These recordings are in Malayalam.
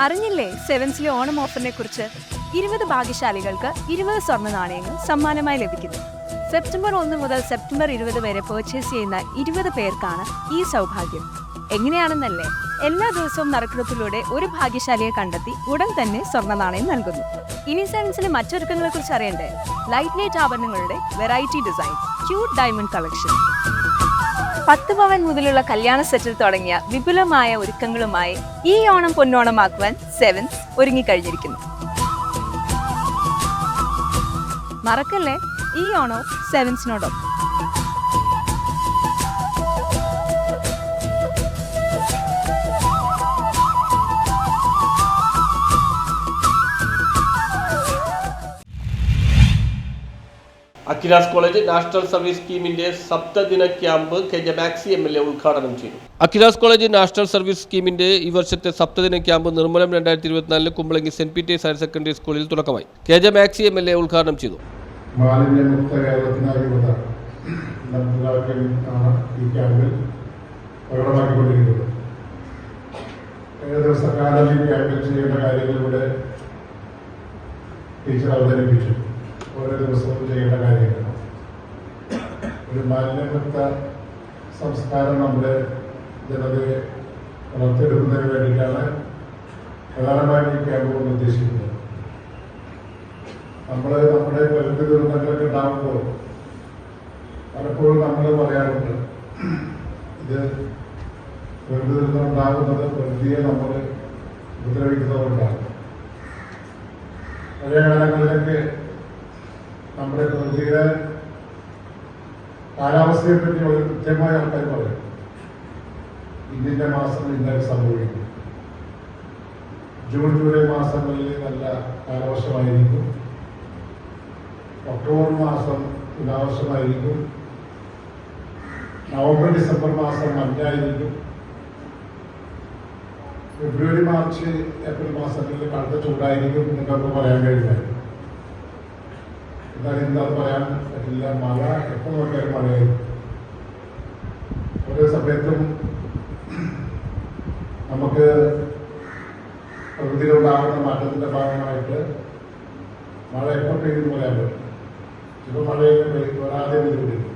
അറിഞ്ഞില്ലേ സെവൻസിലെ ഓണം ഓഫറിനെ കുറിച്ച്? 20 ഭാഗ്യശാലികൾക്ക് 20 സ്വർണ്ണ നാണയങ്ങൾ സമ്മാനമായി ലഭിക്കുന്നു. സെപ്റ്റംബർ 1 മുതൽ സെപ്റ്റംബർ 20 വരെ പർച്ചേസ് ചെയ്യുന്ന 20 പേർക്കാണ് ഈ സൗഭാഗ്യം. എങ്ങനെയാണെന്നല്ലേ? എല്ലാ ദിവസവും നറുക്കെടുപ്പിലൂടെ ഒരു ഭാഗ്യശാലിയെ കണ്ടെത്തി ഉടൻ തന്നെ സ്വർണ്ണ നാണയം നൽകുന്നു. ഇനി സെവൻസിലെ മറ്റൊരുക്കങ്ങളെ കുറിച്ച് അറിയണ്ടേ? ലൈറ്റ് വെയ്റ്റ് ആഭരണങ്ങളുടെ variety design, cute diamond collection, 10 പവൻ മുതലുള്ള കല്യാണ സെറ്റിൽ തുടങ്ങിയ വിപുലമായ ഒരുക്കങ്ങളുമായി ഈ ഓണം പൊന്നോണമാക്കുവാൻ സെവൻസ് ഒരുങ്ങിക്കഴിഞ്ഞിരിക്കുന്നു. മറക്കല്ലേ, ഈ ഓണവും സെവൻസിനോടൊപ്പം. അക്കിലാസ് കോളേജ് നാഷണൽ സർവീസ് സ്കീമിന്റെ സപ്തദിന ക്യാമ്പ് കെ.ജെ. മാക്സി എം.എൽ.എ. ഉദ്ഘാടനം ചെയ്തു. അക്കിലാസ് കോളേജ് നാഷണൽ സർവീസ് സ്കീമിന്റെ ഈ വർഷത്തെ സപ്തദിന camp Nirmalam 2024 Kumbalangi saint Peter's higher secondary സ്കൂളിൽ തുടക്കമായി. കെ.ജെ. മാക്സി എം.എൽ.എ. ഉദ്ഘാടനം ചെയ്തു. മാലിന്യമുക്ത കേരളത്തിനായി ഈ ക്യാമ്പിൽ പ്രകടമാക്കിക്കൊണ്ടിരിക്കുന്നത്. ദിവസക്കാലം ഈ ക്യാമ്പിൽ ചെയ്യേണ്ട കാര്യങ്ങളിലൂടെ ടീച്ചർ അവതരിപ്പിച്ചു. ഓരോ ദിവസവും ചെയ്യേണ്ട കാര്യങ്ങൾ. ഒരു മാലിന്യമുക്ത സംസ്കാരം നമ്മുടെ ജനതയെ വളർത്തിയെടുക്കുന്നതിന് വേണ്ടിയിട്ടാണ് പ്രധാനമായും ഈ ക്യാമ്പ് കൊണ്ട് ഉദ്ദേശിക്കുന്നത്. നമ്മുടെ പ്രകൃതി ദുരന്തങ്ങളൊക്കെ ഉണ്ടാകുമ്പോൾ പലപ്പോഴും നമ്മൾ പറയാറുണ്ട്, ഇത് പ്രകൃതി ദുരന്തം ഉണ്ടാകുന്നത് പ്രകൃതിയെ നമ്മൾ ഉപദ്രവിക്കുന്നതുകൊണ്ടാണ്. പഴയ കാലങ്ങളിലൊക്കെ നമ്മുടെ പ്രകൃതിയുടെ കാലാവസ്ഥയെ പറ്റി വളരെ കൃത്യമായ ആൾക്കാർ പറയും. ഇന്ത്യൻ്റെ മാസം ഇന്നലെ സംഭവിക്കും. ജൂൺ ജൂലൈ മാസങ്ങളിൽ നല്ല കാലവർഷമായിരിക്കും. ഒക്ടോബർ മാസം തുലാവർഷമായിരിക്കും. നവംബർ ഡിസംബർ മാസം മഞ്ഞായിരിക്കും. ഫെബ്രുവരി മാർച്ച് ഏപ്രിൽ മാസങ്ങളിൽ കടുത്ത ചൂടായിരിക്കും എന്നൊക്കെ പറയാൻ കഴിയില്ല. എന്നാൽ എന്താ പറയാൻ പറ്റില്ല. മഴ എപ്പോൾ നോക്കിയാലും മഴയായിരിക്കും. ഓരോ സമയത്തും നമുക്ക് പ്രകൃതിയിലുണ്ടാകുന്ന മാറ്റത്തിന്റെ ഭാഗമായിട്ട് മഴ എപ്പോൾ പെയ്യുന്നു പറയാൻ പറ്റും. ചില മഴയൊക്കെ വരാതെ പെയ്തുകൊണ്ടിരിക്കും.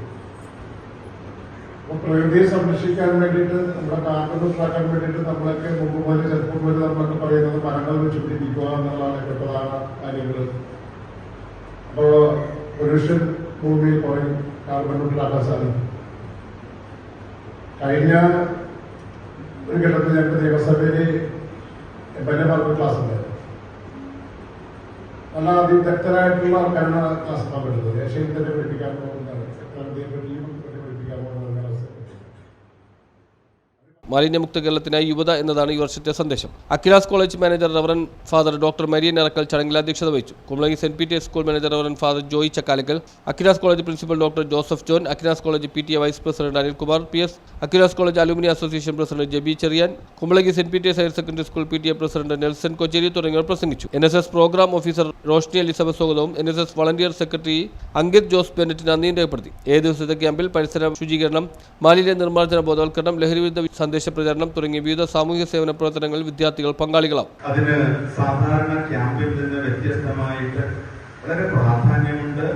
അപ്പോൾ പ്രകൃതിയെ സംരക്ഷിക്കാൻ വേണ്ടിയിട്ട്, നമ്മുടെ കാർബൺ ഉണ്ടാക്കാൻ വേണ്ടിയിട്ട് നമ്മളൊക്കെ മുമ്പ് മുതൽ ചെറുപ്പം മുതൽ നമ്മളൊക്കെ പറയുന്നത് മരങ്ങൾ വെച്ചുപിടിപ്പിക്കുക എന്നുള്ളതാണ് ഏറ്റവും പ്രധാന കാര്യങ്ങൾ. അപ്പോൾ പൊല്യൂഷൻ ഭൂമിയിൽ പോയി കാർബൺ ഉണ്ടാക്കാൻ സാധിക്കും. കഴിഞ്ഞ ഒരു ഘട്ടത്തിൽ ഞങ്ങൾക്ക് നിയമസഭയിൽ എംഎൽഎമാർക്ക് ക്ലാസ് ഉണ്ടായിരുന്നു. നല്ല അതിവിദഗ്ധരായിട്ടുള്ള ആൾക്കാരാണ് ക്ലാസ് പങ്കെടുത്തത്. ഏഷ്യയിൽ തന്നെ പഠിപ്പിക്കാൻ പോകുന്നതാണ്. പഠിപ്പിക്കാൻ പോകുന്നത്. മാലിന്യമുക്ത കേരളത്തിനായി യുവത എന്നതാണ് ഈ വർഷത്തെ സന്ദേശം. Aquinas college manager reverend father doctor Marian Arackal ചടങ്ങിൽ അധ്യക്ഷത വഹിച്ചു. Kumbalangi saint Peter's school manager reverend father Joy Chakkalakkal, Aquinas college principal doctor Joseph John, Aquinas college PTA vice president Anilkumar PS, Aquinas college alumni association president Jabi Cherian, Kumbalangi saint Peter's higher secondary school PTA president Nelson Kochery തുടങ്ങിയവർ പ്രസംഗിച്ചു. NSS programme officer Roshni Elizabeth സ്വാഗതവും NSS volunteer secretary Ankit Jose Bennett നന്ദിയും രേഖപ്പെടുത്തി. 7 ദിവസത്തെ ക്യാമ്പിൽ പരിസര ശുചീകരണം, മാലിന്യ നിർമ്മാർജ്ജന ബോധവൽക്കരണം, ലഹരിവിരുദ്ധ സന്ദേശ പ്രചരണം തുടങ്ങിയ വിവിധ സാമൂഹിക സേവന പ്രവർത്തനങ്ങളിൽ വിദ്യാർത്ഥികൾ പങ്കാളികളാവും. അതിന് സാധാരണ ക്യാമ്പിൽ നിന്ന് വ്യത്യസ്തമായിട്ട് വളരെ പ്രാധാന്യമുണ്ട്.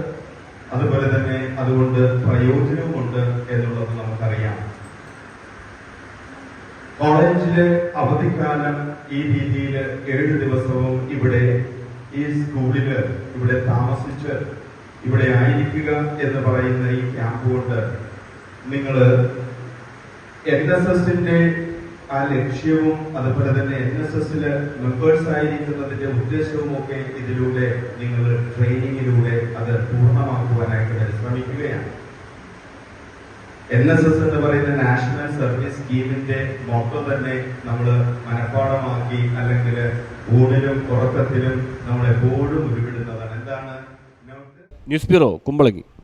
അതുപോലെ തന്നെ അതുകൊണ്ട് പ്രയോജനവുമുണ്ട് എന്നുള്ളത് നമുക്കറിയാം. കോളേജിലെ അവധിക്കാലം ഈ രീതിയിൽ 7 ദിവസവും ഇവിടെ ഈ സ്കൂളില് ഇവിടെ താമസിച്ച് ഇവിടെ ആയിരിക്കുക എന്ന് പറയുന്ന ഈ ക്യാമ്പ് കൊണ്ട് നിങ്ങൾ NSSന്റെ ആ ലക്ഷ്യവും അതുപോലെ തന്നെ NSSല് മെമ്പേഴ്സ് ആയിരിക്കുന്നതിന്റെ ഉദ്ദേശവും ഒക്കെ ഇതിലൂടെ നിങ്ങൾ ട്രെയിനിങ്ങിലൂടെ അത് പൂർണ്ണമാക്കുവാനായിട്ട് ശ്രമിക്കുകയാണ്. NSS എന്ന് പറയുന്ന നാഷണൽ സർവീസ് സ്കീമിന്റെ മൊത്തം തന്നെ നമ്മൾ മനഃപ്പാഠമാക്കി, അല്ലെങ്കിൽ ഊണിലും ഉറക്കത്തിലും നമ്മൾ എപ്പോഴും ഉരുവിടുന്നതാണ്. എന്താണ്? News bureau, Kumbalangi.